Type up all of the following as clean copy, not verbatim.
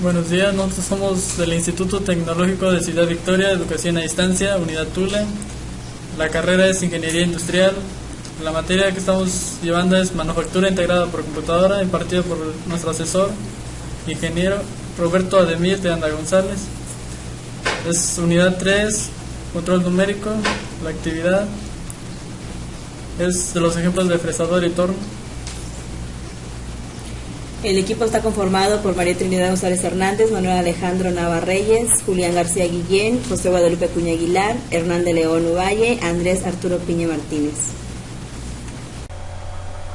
Buenos días, nosotros somos del Instituto Tecnológico de Ciudad Victoria, Educación a Distancia, Unidad Tule. La carrera es Ingeniería Industrial. La materia que estamos llevando es Manufactura Integrada por Computadora, impartida por nuestro asesor, ingeniero Roberto Ademir de Anda González. Es Unidad 3, Control Numérico. La actividad es de los ejemplos de fresador y torno. El equipo está conformado por María Trinidad González Hernández, Manuel Alejandro Navarreyes, Julián García Guillén, José Guadalupe Cuña Aguilar, Hernán de León Uvalle, Andrés Arturo Piña Martínez.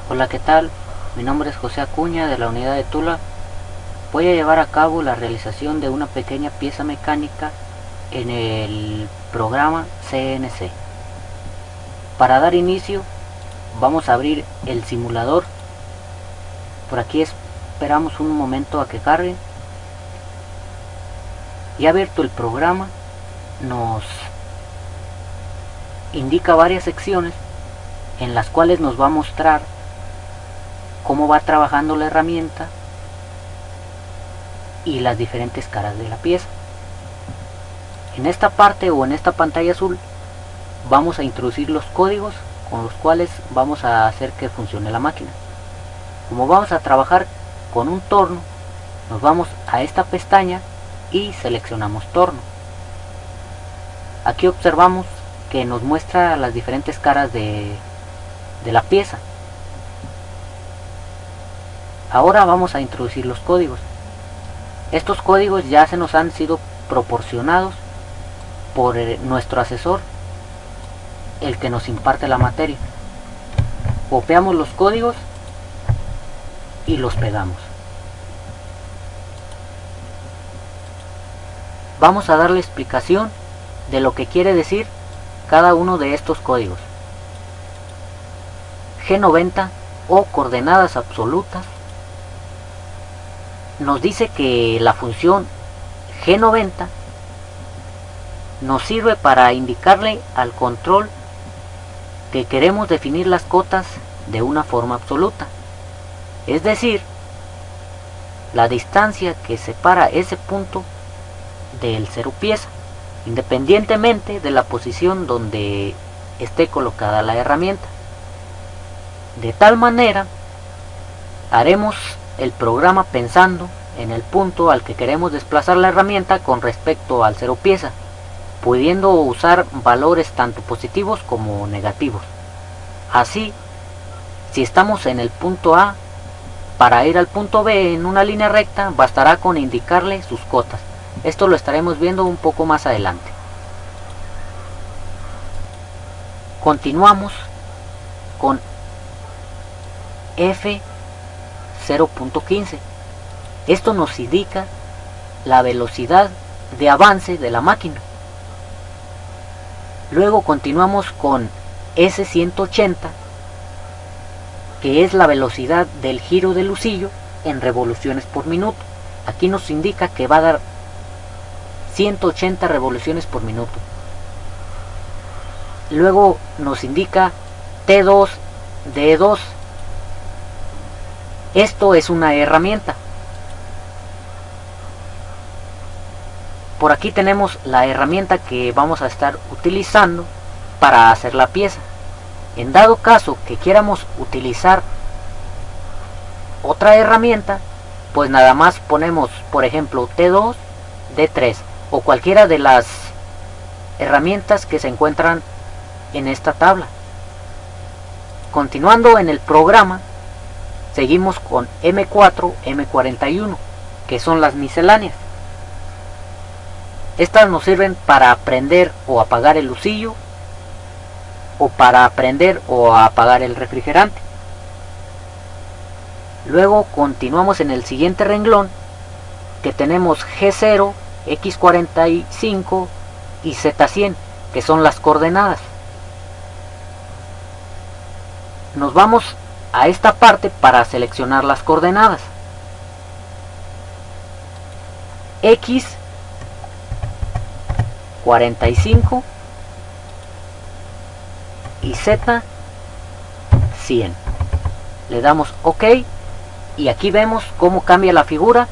Hola, ¿qué tal? Mi nombre es José Acuña de la unidad de Tula. Voy a llevar a cabo la realización de una pequeña pieza mecánica en el programa CNC. Para dar inicio, vamos a abrir el simulador. Por aquí esperamos un momento a que cargue. Ya abierto el programa, nos indica varias secciones en las cuales nos va a mostrar cómo va trabajando la herramienta y las diferentes caras de la pieza. En esta parte o en esta pantalla azul vamos a introducir los códigos con los cuales vamos a hacer que funcione la máquina. Como vamos a trabajar con un torno, nos vamos a esta pestaña y seleccionamos torno. Aquí observamos que nos muestra las diferentes caras de la pieza. Ahora vamos a introducir los códigos. Estos códigos ya se nos han sido proporcionados por nuestro asesor, el que nos imparte la materia. Copiamos los códigos y los pegamos. Vamos a darle explicación de lo que quiere decir cada uno de estos códigos. G90 o coordenadas absolutas nos dice que la función G90 nos sirve para indicarle al control que queremos definir las cotas de una forma absoluta. Es decir, la distancia que separa ese punto del cero pieza, independientemente de la posición donde esté colocada la herramienta. De tal manera, haremos el programa pensando en el punto al que queremos desplazar la herramienta con respecto al cero pieza, pudiendo usar valores tanto positivos como negativos. Así, si estamos en el punto A, para ir al punto B en una línea recta, bastará con indicarle sus cotas. Esto lo estaremos viendo un poco más adelante. Continuamos con F0.15. Esto nos indica la velocidad de avance de la máquina. Luego continuamos con S180, que es la velocidad del giro del husillo en revoluciones por minuto. Aquí nos indica que va a dar 180 revoluciones por minuto. Luego nos indica T2 D2. Esto es una herramienta. Por aquí tenemos la herramienta que vamos a estar utilizando para hacer la pieza. En dado caso que quieramos utilizar otra herramienta, pues nada más ponemos, por ejemplo, T2, D3 o cualquiera de las herramientas que se encuentran en esta tabla. Continuando en el programa, seguimos con M4, M41, que son las misceláneas. Estas nos sirven para prender o apagar el husillo, o para prender o apagar el refrigerante. Luego continuamos en el siguiente renglón, que tenemos G0, X45 y Z100, que son las coordenadas. Nos vamos a esta parte para seleccionar las coordenadas. X45 y Z100. Le damos OK y aquí vemos cómo cambia la figura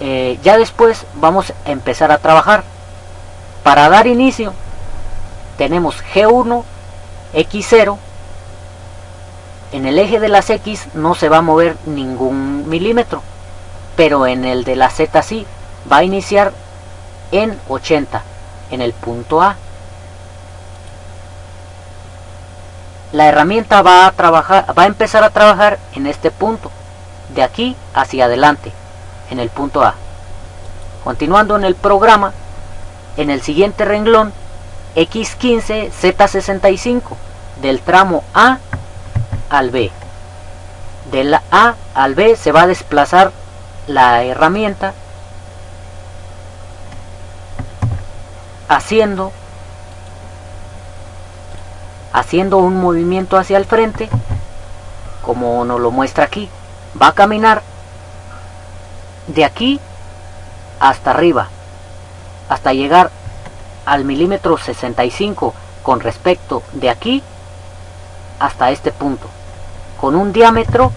ya después vamos a empezar a trabajar. Para dar inicio tenemos G1, X0. En el eje de las X no se va a mover ningún milímetro, pero en el de la Z sí. Va a iniciar en 80, en el punto A. La herramienta va a empezar a trabajar en este punto, de aquí hacia adelante, en el punto A. Continuando en el programa, en el siguiente renglón, X15, Z65, del tramo A al B. De la A al B se va a desplazar la herramienta haciendo un movimiento hacia el frente, como nos lo muestra aquí. Va a caminar de aquí hasta arriba, hasta llegar al milímetro 65 con respecto de aquí hasta este punto, con un diámetro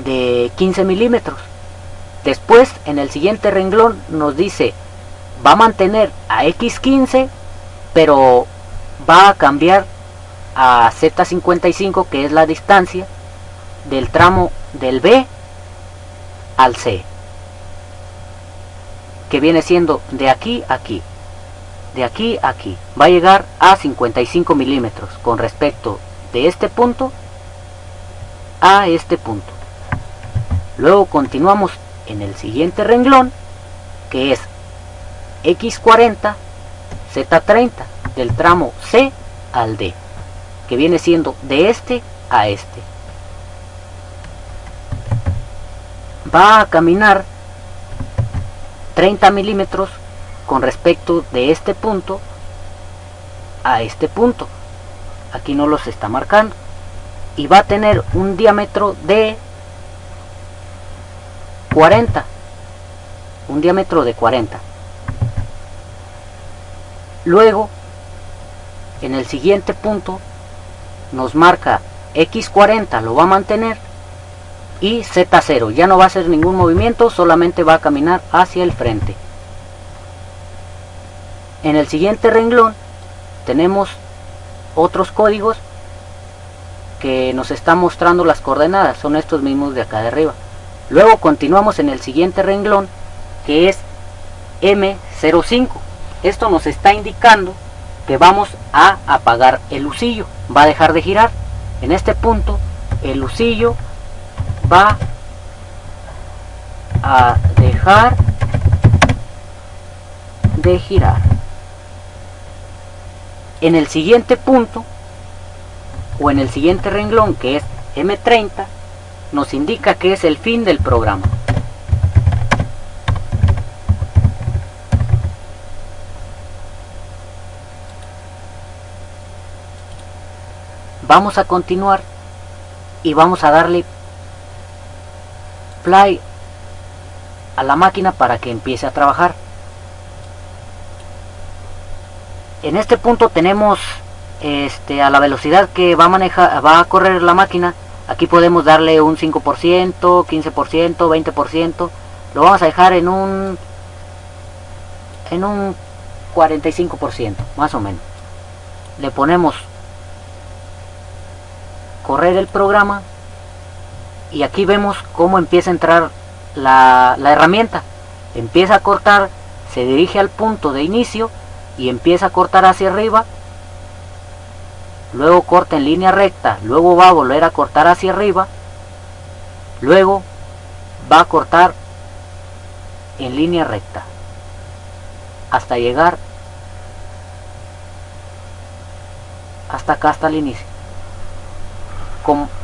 de 15 milímetros. Después, en el siguiente renglón nos dice, va a mantener a X15, pero va a cambiar a Z55, que es la distancia del tramo del B al C, que viene siendo de aquí a aquí, de aquí a aquí. Va a llegar a 55 milímetros con respecto de este punto a este punto. Luego continuamos en el siguiente renglón, que es X40, Z30, del tramo C al D, que viene siendo de este a este. Va a caminar 30 milímetros con respecto de este punto a este punto. Aquí no los está marcando. Y va a tener un diámetro de 40. Un diámetro de 40. Luego, en el siguiente punto, nos marca X40, lo va a mantener, y Z0, ya no va a hacer ningún movimiento, solamente va a caminar hacia el frente. En el siguiente renglón tenemos otros códigos que nos están mostrando las coordenadas, son estos mismos de acá de arriba. Luego continuamos en el siguiente renglón, que es M05. Esto nos está indicando que vamos a apagar el husillo, va a dejar de girar. En este punto el husillo va a dejar de girar. En el siguiente punto o en el siguiente renglón, que es M30, nos indica que es el fin del programa. Vamos a continuar y vamos a darle play a la máquina para que empiece a trabajar. En este punto tenemos a la velocidad que va a correr la máquina. Aquí podemos darle un 5%, 15%, 20%. Lo vamos a dejar en un 45%, más o menos. Le ponemos correr el programa y aquí vemos cómo empieza a entrar la herramienta. Empieza a cortar, se dirige al punto de inicio y empieza a cortar hacia arriba, luego corta en línea recta, luego va a volver a cortar hacia arriba, luego va a cortar en línea recta hasta llegar hasta acá, hasta el inicio.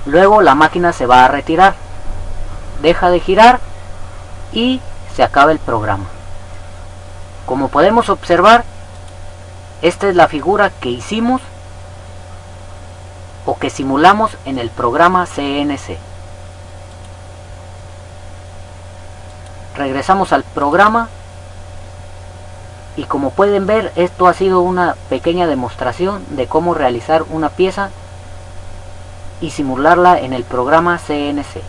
Luego la máquina se va a retirar, deja de girar y se acaba el programa. Como podemos observar, esta es la figura que hicimos o que simulamos en el programa CNC. Regresamos al programa y como pueden ver, esto ha sido una pequeña demostración de cómo realizar una pieza y simularla en el programa CNC.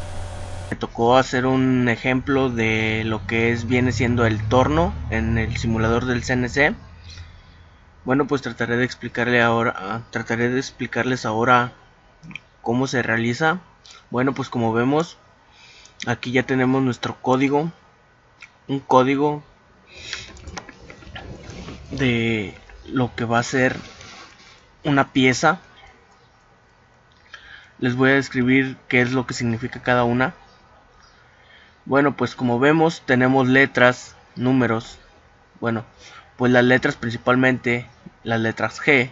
Me tocó hacer un ejemplo de lo que viene siendo el torno en el simulador del CNC. Bueno, pues trataré de explicarles ahora cómo se realiza. Bueno, pues como vemos, aquí ya tenemos nuestro código, un código de lo que va a ser una pieza. Les voy a describir qué es lo que significa cada una. Bueno, pues como vemos tenemos letras, números. Bueno, pues las letras, principalmente las letras G.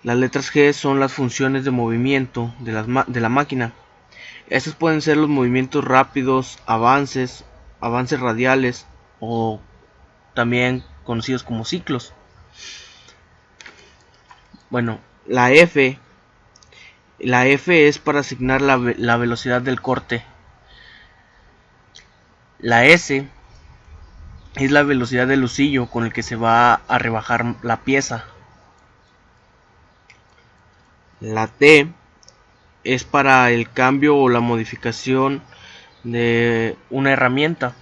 Las letras G son las funciones de movimiento de la máquina. Estos pueden ser los movimientos rápidos, avances radiales o también conocidos como ciclos. Bueno, la F es para asignar la velocidad del corte. La S es la velocidad del husillo con el que se va a rebajar la pieza. La T es para el cambio o la modificación de una herramienta.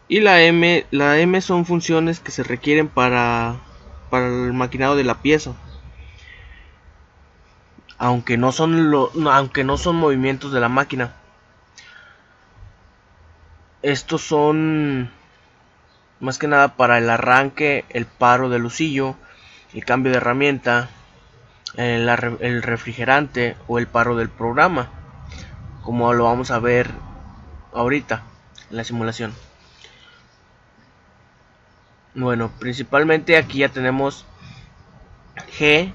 Y la M son funciones que se requieren para el maquinado de la pieza. Aunque no son movimientos de la máquina. Estos son más que nada para el arranque, el paro del husillo, el cambio de herramienta, el refrigerante o el paro del programa, como lo vamos a ver ahorita en la simulación. Bueno, principalmente aquí ya tenemos G0,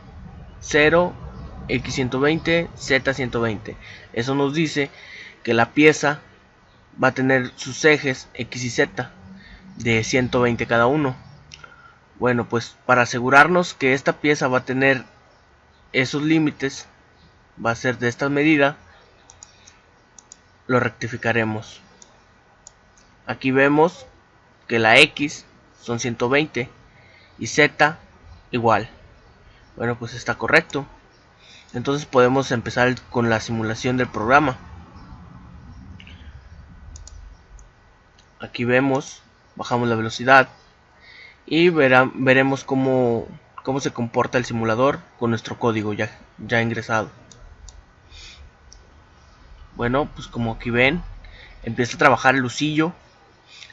X120, Z120. Eso nos dice que la pieza va a tener sus ejes X y Z de 120 cada uno. Bueno, pues para asegurarnos que esta pieza va a tener esos límites, va a ser de esta medida, lo rectificaremos. Aquí vemos que la X son 120 y Z igual. Bueno, pues está correcto. Entonces podemos empezar con la simulación del programa. Aquí vemos, bajamos la velocidad y veremos cómo se comporta el simulador con nuestro código ya ingresado. Bueno, pues como aquí ven, empieza a trabajar el husillo,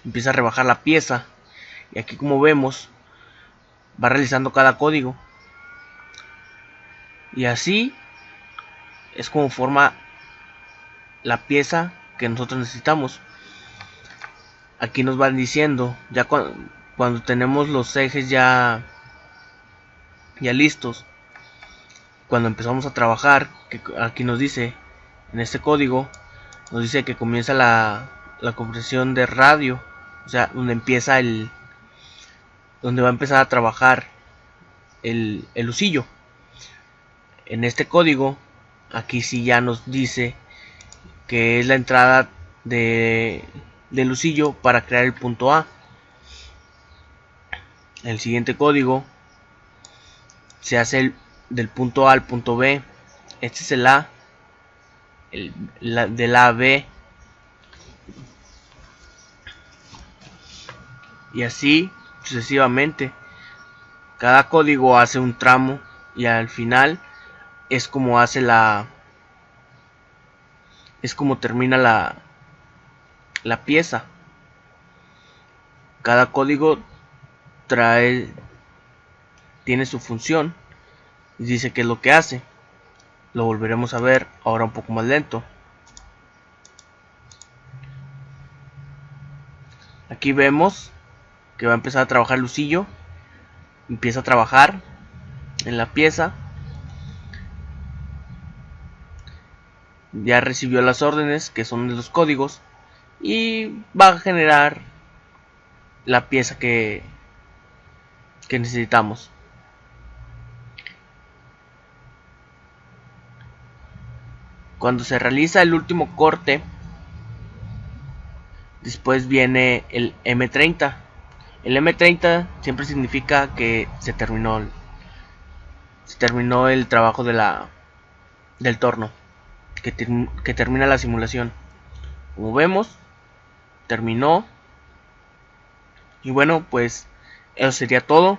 empieza a rebajar la pieza y aquí como vemos va realizando cada código y así es como forma la pieza que nosotros necesitamos. Aquí nos van diciendo ya cuando tenemos los ejes ya listos, cuando empezamos a trabajar, que aquí nos dice en este código, nos dice que comienza la compresión de radio, o sea, donde va a empezar a trabajar el husillo. En este código aquí sí ya nos dice que es la entrada del husillo para crear el punto A. El siguiente código se hace del punto A al punto B. Este es el A, del A a B, y así sucesivamente. Cada código hace un tramo y al final es como termina la pieza. Cada código tiene su función y dice qué es lo que hace. Lo volveremos a ver ahora un poco más lento. Aquí vemos que va a empezar a trabajar el husillo. Empieza a trabajar en la pieza. Ya recibió las órdenes que son de los códigos y va a generar la pieza que necesitamos. Cuando se realiza el último corte, después viene el M30. El M30 siempre significa que se terminó el trabajo del torno. que termina la simulación. Como vemos, terminó. Y bueno, pues eso sería todo.